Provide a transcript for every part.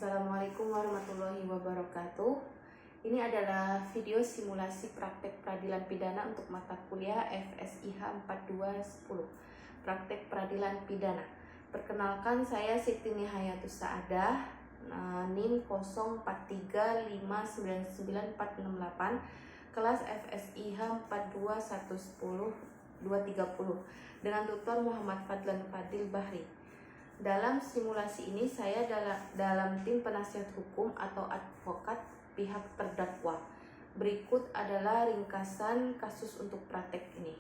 Assalamualaikum warahmatullahi wabarakatuh. Ini adalah video simulasi praktek peradilan pidana untuk mata kuliah FSIH 4210, praktek peradilan pidana. Perkenalkan, saya Siti Nihayatus Saadah, NIM 0435999468, kelas FSIH 42110 230, dengan tutor Muhammad Fadlan Fadil Bahri. Dalam simulasi ini saya dalam tim penasihat hukum atau advokat pihak terdakwa. Berikut adalah ringkasan kasus untuk praktek ini.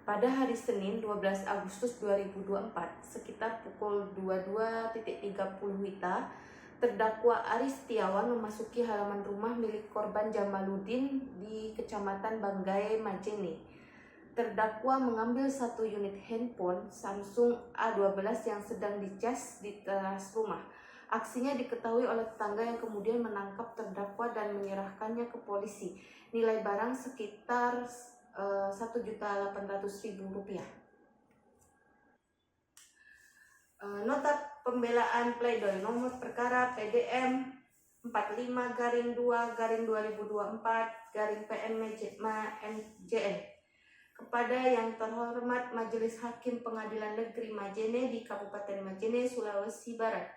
Pada hari Senin 12 Agustus 2024 sekitar pukul 22.30 WITA, terdakwa Aris Setiawan memasuki halaman rumah milik korban Jamaluddin di Kecamatan Banggai, Majene. Terdakwa mengambil satu unit handphone Samsung A12 yang sedang dicas di teras rumah. Aksinya diketahui oleh tetangga yang kemudian menangkap terdakwa dan menyerahkannya ke polisi. Nilai barang sekitar Rp1.800.000. Nota pembelaan pledoi nomor perkara PDM 45-2/2024-PN-MJN kepada yang terhormat Majelis Hakim Pengadilan Negeri Majene di Kabupaten Majene, Sulawesi Barat.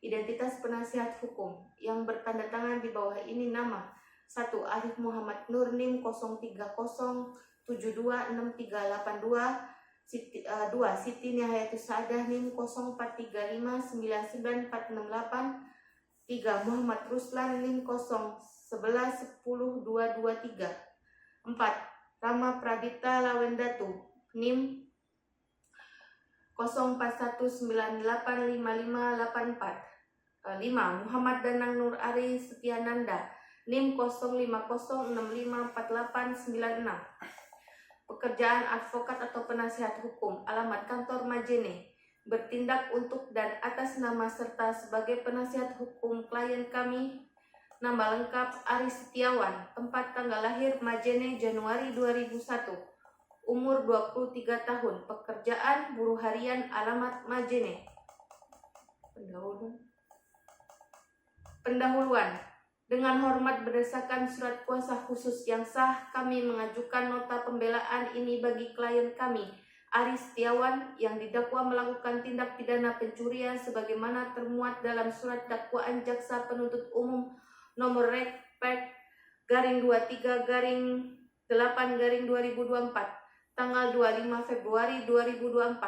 Identitas penasihat hukum yang bertanda tangan di bawah ini nama: 1. Arif Muhammad Nur NIM 0307263882, 2. Siti Nihayatus Saadah NIM 0435999468, 3. Muhammad Ruslan NIM 01110223, 4. Rama Pradita Lawendatu NIM 0419855584, 5. Muhammad Danang Nur Ari Setiananda NIM 0506548896. Pekerjaan advokat atau penasihat hukum, alamat kantor Majene, bertindak untuk dan atas nama serta sebagai penasihat hukum klien kami. Nama lengkap Aris Setiawan, tempat tanggal lahir Majene Januari 2001, umur 23 tahun, pekerjaan buruh harian, alamat Majene. Pendahuluan. Dengan hormat berdasarkan surat kuasa khusus yang sah, kami mengajukan nota pembelaan ini bagi klien kami, Aris Setiawan, yang didakwa melakukan tindak pidana pencurian sebagaimana termuat dalam surat dakwaan jaksa penuntut umum nomor Rek/23/8/2024 tanggal 25 Februari 2024.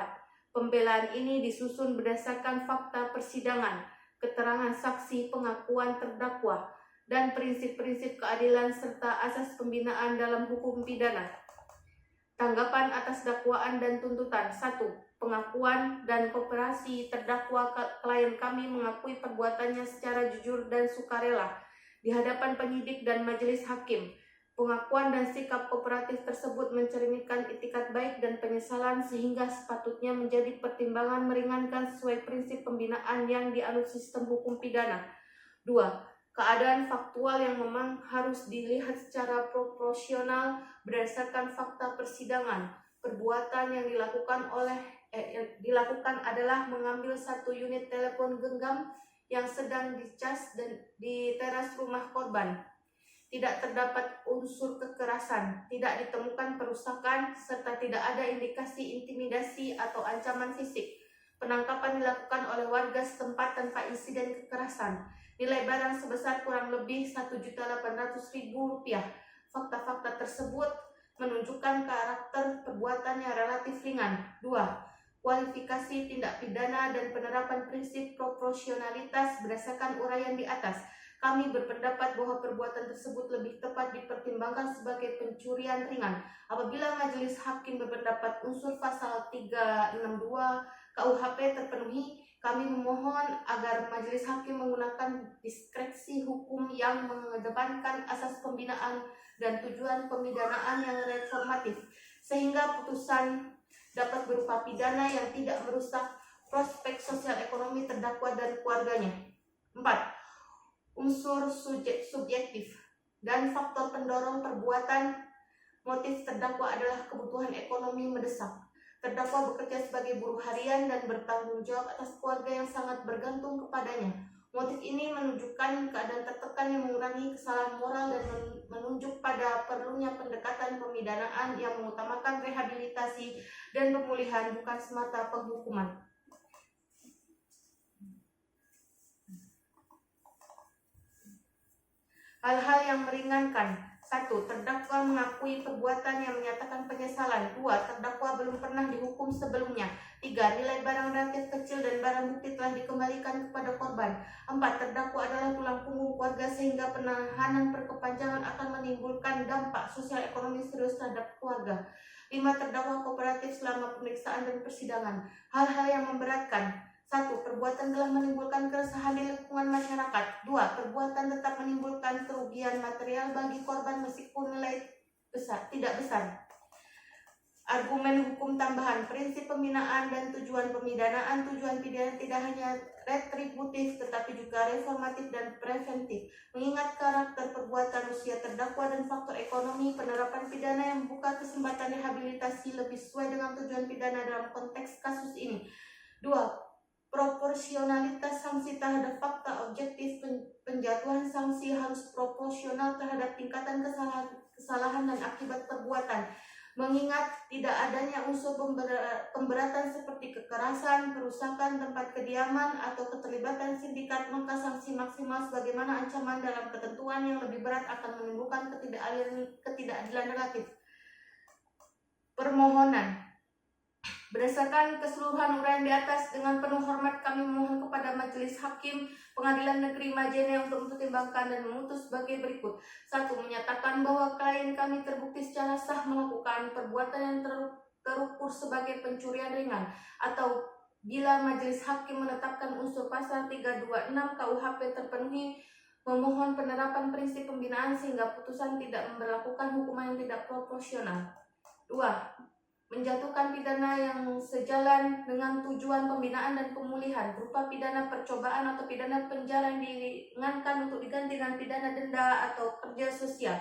Pembelaan ini disusun berdasarkan fakta persidangan, keterangan saksi, pengakuan terdakwa, dan prinsip-prinsip keadilan serta asas pembinaan dalam hukum pidana. Tanggapan atas dakwaan dan tuntutan. 1. Pengakuan dan kooperasi terdakwa klien kami mengakui perbuatannya secara jujur dan sukarela di hadapan penyidik dan majelis hakim. Pengakuan dan sikap kooperatif tersebut mencerminkan itikat baik dan penyesalan sehingga sepatutnya menjadi pertimbangan meringankan sesuai prinsip pembinaan yang dianut sistem hukum pidana. 2. Keadaan faktual yang memang harus dilihat secara proporsional berdasarkan fakta persidangan. Perbuatan yang dilakukan adalah mengambil satu unit telepon genggam yang sedang dicas di teras rumah korban. Tidak terdapat unsur kekerasan, tidak ditemukan perusakan, serta tidak ada indikasi intimidasi atau ancaman fisik. Penangkapan dilakukan oleh warga setempat tanpa insiden kekerasan. Nilai barang sebesar kurang lebih Rp1.800.000. Fakta-fakta tersebut menunjukkan karakter perbuatan yang relatif ringan. 2. Kualifikasi tindak pidana dan penerapan prinsip proporsionalitas berdasarkan uraian di atas. Kami berpendapat bahwa perbuatan tersebut lebih tepat dipertimbangkan sebagai pencurian ringan. Apabila majelis hakim berpendapat unsur pasal 362 KUHP terpenuhi, kami memohon agar majelis hakim menggunakan diskresi hukum yang mengedepankan asas pembinaan dan tujuan pemidanaan yang reformatif, sehingga putusan dapat berupa pidana yang tidak merusak prospek sosial ekonomi terdakwa dan keluarganya. 4. Unsur subjektif dan faktor pendorong perbuatan. Motif terdakwa adalah kebutuhan ekonomi mendesak. Terdakwa bekerja sebagai buruh harian dan bertanggung jawab atas keluarga yang sangat bergantung kepadanya. Motif ini menunjukkan keadaan tertekan yang mengurangi kesalahan moral dan menunjuk pada perlunya pendekatan pemidanaan yang mengutamakan rehabilitasi dan pemulihan, bukan semata penghukuman. Hal-hal yang meringankan. 1. Terdakwa mengakui perbuatan yang menyatakan penyesalan. 2. Terdakwa belum pernah dihukum sebelumnya. 3. Nilai barang relatif kecil dan barang bukti telah dikembalikan kepada korban. 4. Terdakwa adalah tulang punggung keluarga sehingga penahanan berkepanjangan akan menimbulkan dampak sosial ekonomi serius terhadap keluarga. 5. Terdakwa kooperatif selama pemeriksaan dan persidangan. Hal-hal yang memberatkan. 1. Perbuatan telah menimbulkan keresahan di lingkungan masyarakat. 2. Perbuatan tetap menimbulkan kerugian material bagi korban meskipun nilai tidak besar. Argumen hukum tambahan. Prinsip pembinaan dan tujuan pemidanaan. Tujuan pidana tidak hanya retributif tetapi juga reformatif dan preventif. Mengingat karakter perbuatan usia terdakwa dan faktor ekonomi, penerapan pidana yang membuka kesempatan rehabilitasi lebih sesuai dengan tujuan pidana dalam konteks kasus ini. 2. Proporsionalitas sanksi terhadap fakta objektif. Penjatuhan sanksi harus proporsional terhadap tingkatan kesalahan dan akibat perbuatan. Mengingat tidak adanya unsur pemberatan seperti kekerasan, perusakan tempat kediaman, atau keterlibatan sindikat, maka sanksi maksimal sebagaimana ancaman dalam ketentuan yang lebih berat akan menimbulkan ketidakadilan relatif. Permohonan. Berdasarkan keseluruhan uraian di atas, dengan penuh hormat kami memohon kepada Majelis Hakim Pengadilan Negeri Majene untuk mempertimbangkan dan memutus sebagai berikut. 1. Menyatakan bahwa klien kami terbukti secara sah melakukan perbuatan yang terukur sebagai pencurian ringan, atau bila Majelis Hakim menetapkan unsur pasal 326 KUHP terpenuhi, memohon penerapan prinsip pembinaan sehingga putusan tidak memberlakukan hukuman yang tidak proporsional. 2. Menjatuhkan pidana yang sejalan dengan tujuan pembinaan dan pemulihan berupa pidana percobaan atau pidana penjara yang diringankan untuk diganti dengan pidana denda atau kerja sosial,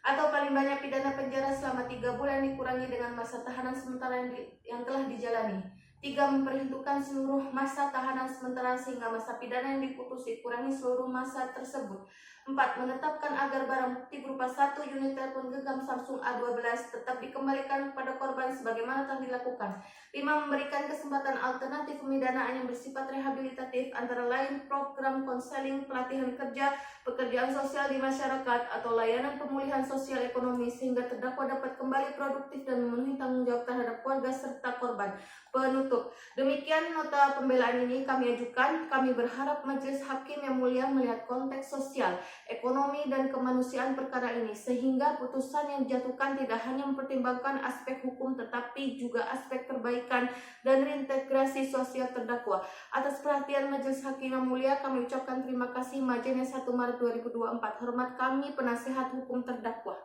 atau paling banyak pidana penjara selama 3 bulan dikurangi dengan masa tahanan sementara yang telah dijalani. 3. Memperhitungkan seluruh masa tahanan sementara sehingga masa pidana yang diputus dikurangi seluruh masa tersebut. 4. Menetapkan agar barang bukti berupa 1 unit telepon genggam Samsung A12 tetap dikembalikan kepada korban sebagaimana telah dilakukan. 5. Memberikan kesempatan alternatif pemidanaan yang bersifat rehabilitatif, antara lain program konseling, pelatihan kerja, pekerjaan sosial di masyarakat, atau layanan pemulihan sosial ekonomi sehingga terdakwa dapat kembali produktif dan memenuhi tanggung jawab terhadap keluarga serta korban. Penutup. Demikian nota pembelaan ini kami ajukan. Kami berharap Majelis Hakim yang mulia melihat konteks sosial, ekonomi, dan kemanusiaan perkara ini sehingga putusan yang dijatuhkan tidak hanya mempertimbangkan aspek hukum tetapi juga aspek perbaikan dan reintegrasi sosial terdakwa. Atas perhatian Majelis Hakim yang mulia, kami ucapkan terima kasih. Majene 1 Maret 2024. Hormat kami, penasihat hukum terdakwa.